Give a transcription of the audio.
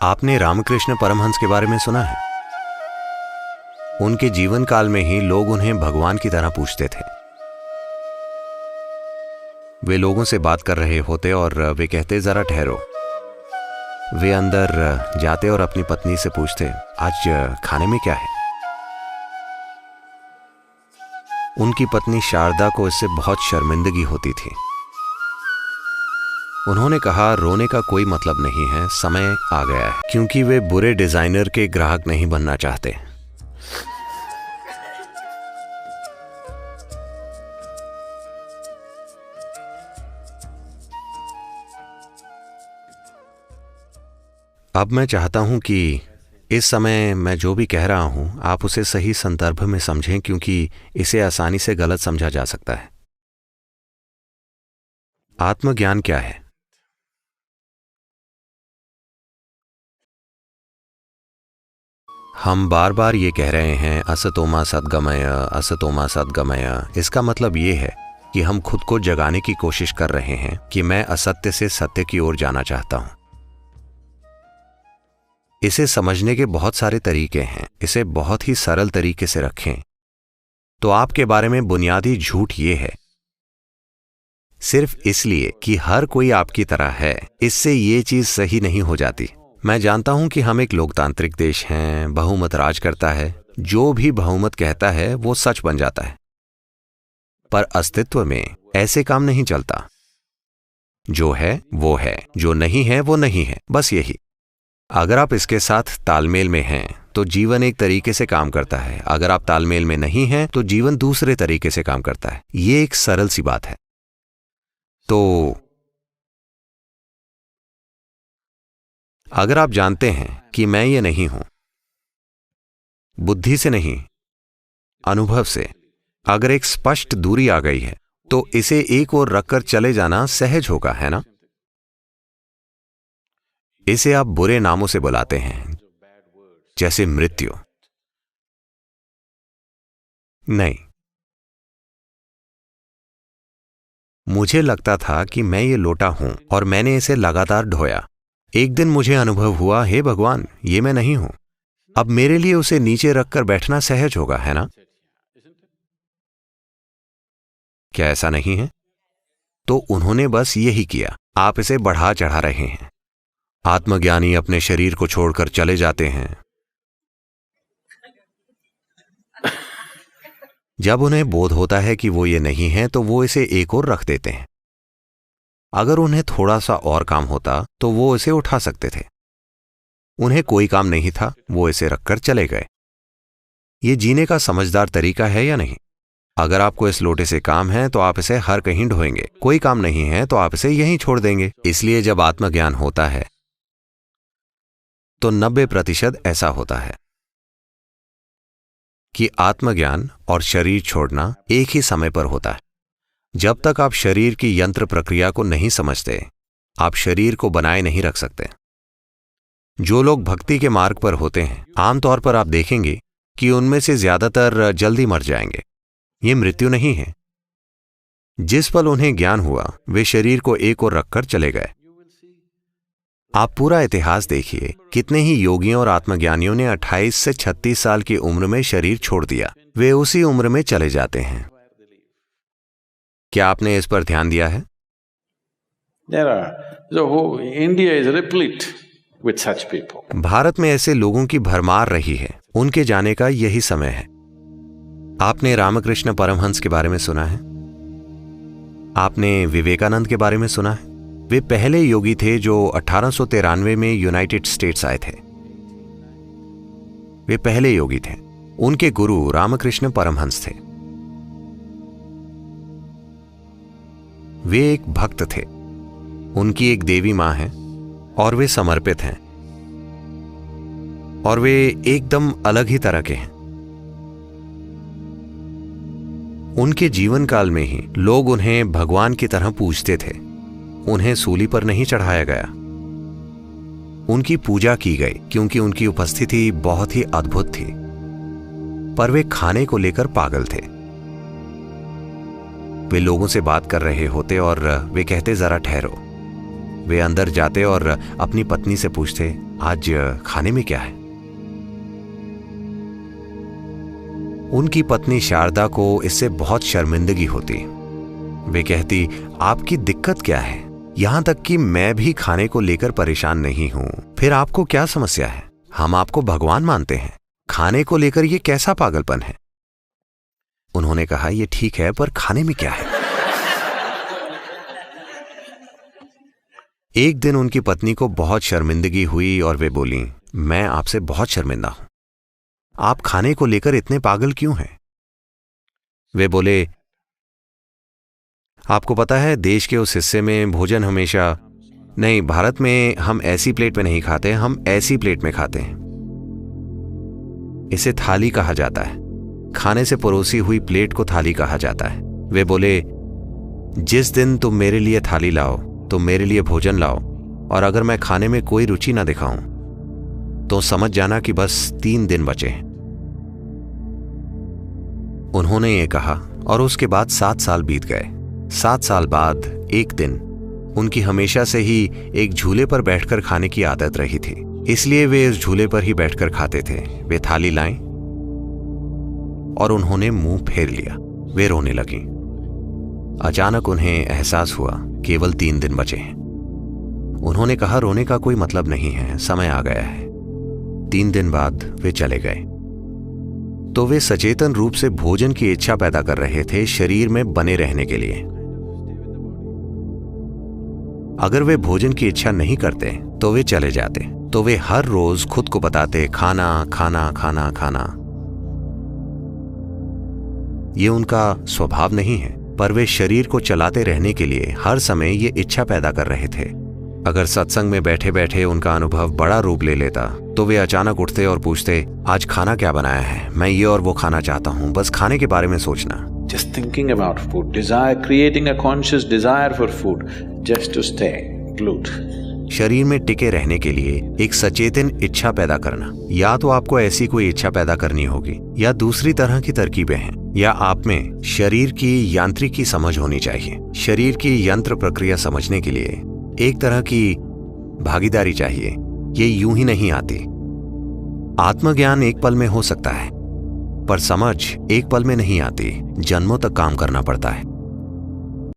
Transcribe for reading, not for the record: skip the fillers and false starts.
आपने रामकृष्ण परमहंस के बारे में सुना है? उनके जीवन काल में ही लोग उन्हें भगवान की तरह पूछते थे। वे लोगों से बात कर रहे होते और वे कहते, जरा ठहरो। वे अंदर जाते और अपनी पत्नी से पूछते, आज खाने में क्या है? उनकी पत्नी शारदा को इससे बहुत शर्मिंदगी होती थी। उन्होंने कहा, रोने का कोई मतलब नहीं है, समय आ गया है, क्योंकि वे बुरे डिजाइनर के ग्राहक नहीं बनना चाहते। अब मैं चाहता हूं कि इस समय मैं जो भी कह रहा हूं आप उसे सही संदर्भ में समझें, क्योंकि इसे आसानी से गलत समझा जा सकता है। आत्मज्ञान क्या है? हम बार बार ये कह रहे हैं, असतोमा सद्गमय, असतोमा सद्गमय। इसका मतलब ये है कि हम खुद को जगाने की कोशिश कर रहे हैं कि मैं असत्य से सत्य की ओर जाना चाहता हूं। इसे समझने के बहुत सारे तरीके हैं। इसे बहुत ही सरल तरीके से रखें तो आपके बारे में बुनियादी झूठ ये है, सिर्फ इसलिए कि हर कोई आपकी तरह है, इससे ये चीज सही नहीं हो जाती। मैं जानता हूं कि हम एक लोकतांत्रिक देश हैं, बहुमत राज करता है, जो भी बहुमत कहता है वो सच बन जाता है, पर अस्तित्व में ऐसे काम नहीं चलता। जो है वो है, जो नहीं है वो नहीं है, बस यही। अगर आप इसके साथ तालमेल में हैं तो जीवन एक तरीके से काम करता है, अगर आप तालमेल में नहीं हैं तो जीवन दूसरे तरीके से काम करता है। ये एक सरल सी बात है। तो अगर आप जानते हैं कि मैं ये नहीं हूं, बुद्धि से नहीं, अनुभव से, अगर एक स्पष्ट दूरी आ गई है तो इसे एक ओर रखकर चले जाना सहज होगा, है ना? इसे आप बुरे नामों से बुलाते हैं, जैसे मृत्यु। नहीं, मुझे लगता था कि मैं ये लोटा हूं और मैंने इसे लगातार ढोया। एक दिन मुझे अनुभव हुआ, हे भगवान, ये मैं नहीं हूं। अब मेरे लिए उसे नीचे रखकर बैठना सहज होगा, है ना? क्या ऐसा नहीं है? तो उन्होंने बस यही किया। आप इसे बढ़ा चढ़ा रहे हैं। आत्मज्ञानी अपने शरीर को छोड़कर चले जाते हैं। जब उन्हें बोध होता है कि वो ये नहीं है तो वो इसे एक ओर रख देते हैं। अगर उन्हें थोड़ा सा और काम होता तो वो इसे उठा सकते थे। उन्हें कोई काम नहीं था, वो इसे रखकर चले गए। ये जीने का समझदार तरीका है या नहीं? अगर आपको इस लोटे से काम है तो आप इसे हर कहीं ढोएंगे। कोई काम नहीं है तो आप इसे यहीं छोड़ देंगे। इसलिए जब आत्मज्ञान होता है तो 90% ऐसा होता है कि आत्मज्ञान और शरीर छोड़ना एक ही समय पर होता है। जब तक आप शरीर की यंत्र प्रक्रिया को नहीं समझते, आप शरीर को बनाए नहीं रख सकते। जो लोग भक्ति के मार्ग पर होते हैं, आमतौर पर आप देखेंगे कि उनमें से ज्यादातर जल्दी मर जाएंगे। ये मृत्यु नहीं है। जिस पल उन्हें ज्ञान हुआ, वे शरीर को एक ओर रखकर चले गए। आप पूरा इतिहास देखिए, कितने ही योगियों और आत्मज्ञानियों ने 28 से 36 साल की उम्र में शरीर छोड़ दिया। वे उसी उम्र में चले जाते हैं। क्या आपने इस पर ध्यान दिया है? India is replete with such people. Bharat में ऐसे लोगों की भरमार रही है। उनके जाने का यही समय है। आपने रामकृष्ण परमहंस के बारे में सुना है? आपने विवेकानंद के बारे में सुना है? वे पहले योगी थे जो 1893 में यूनाइटेड स्टेट्स आए थे। वे पहले योगी थे। उनके गुरु रामकृष्ण परमहंस थे। वे एक भक्त थे। उनकी एक देवी मां है और वे समर्पित हैं और वे एकदम अलग ही तरह के हैं। उनके जीवन काल में ही लोग उन्हें भगवान की तरह पूजते थे। उन्हें सूली पर नहीं चढ़ाया गया, उनकी पूजा की गई क्योंकि उनकी उपस्थिति बहुत ही अद्भुत थी। पर वे खाने को लेकर पागल थे। वे लोगों से बात कर रहे होते और वे कहते, जरा ठहरो। वे अंदर जाते और अपनी पत्नी से पूछते, आज खाने में क्या है? उनकी पत्नी शारदा को इससे बहुत शर्मिंदगी होती। वे कहती, आपकी दिक्कत क्या है? यहां तक कि मैं भी खाने को लेकर परेशान नहीं हूं, फिर आपको क्या समस्या है? हम आपको भगवान मानते हैं, खाने को लेकर यह कैसा पागलपन है? उन्होंने कहा, यह ठीक है, पर खाने में क्या है? एक दिन उनकी पत्नी को बहुत शर्मिंदगी हुई और वे बोली, मैं आपसे बहुत शर्मिंदा हूं, आप खाने को लेकर इतने पागल क्यों हैं? वे बोले, आपको पता है देश के उस हिस्से में भोजन हमेशा नहीं, भारत में हम ऐसी प्लेट में नहीं खाते, हम ऐसी प्लेट में खाते हैं। इसे थाली कहा जाता है। खाने से परोसी हुई प्लेट को थाली कहा जाता है। वे बोले, जिस दिन तुम मेरे लिए थाली लाओ, तुम मेरे लिए भोजन लाओ, और अगर मैं खाने में कोई रुचि ना दिखाऊं तो समझ जाना कि बस 3 दिन बचे हैं। उन्होंने ये कहा और उसके बाद 7 साल बीत गए। 7 साल बाद एक दिन उनकी हमेशा से ही एक झूले पर बैठकर खाने की आदत रही थी, इसलिए वे इस झूले पर ही बैठकर खाते थे। वे थाली लाएं और उन्होंने मुंह फेर लिया। वे रोने लगी। अचानक उन्हें एहसास हुआ केवल 3 दिन बचे हैं। उन्होंने कहा, रोने का कोई मतलब नहीं है, समय आ गया है। 3 दिन बाद वे चले गए। तो वे सचेतन रूप से भोजन की इच्छा पैदा कर रहे थे शरीर में बने रहने के लिए। अगर वे भोजन की इच्छा नहीं करते तो वे चले जाते। तो वे हर रोज खुद को बताते, खाना खाना खाना खाना। ये उनका स्वभाव नहीं है, पर वे शरीर को चलाते रहने के लिए हर समय ये इच्छा पैदा कर रहे थे। अगर सत्संग में बैठे बैठे उनका अनुभव बड़ा रूप ले लेता तो वे अचानक उठते और पूछते, आज खाना क्या बनाया है? मैं ये और वो खाना चाहता हूं, बस खाने के बारे में सोचना। Just thinking about food, desire, creating a conscious desire for food, just to stay glued. शरीर में टिके रहने के लिए एक सचेतन इच्छा पैदा करना। या तो आपको ऐसी कोई इच्छा पैदा करनी होगी, या दूसरी तरह की तरकीबें हैं, या आप में शरीर की यांत्रिकी समझ होनी चाहिए। शरीर की यंत्र प्रक्रिया समझने के लिए एक तरह की भागीदारी चाहिए। ये यूं ही नहीं आती। आत्मज्ञान एक पल में हो सकता है, पर समझ एक पल में नहीं आती, जन्मों तक काम करना पड़ता है।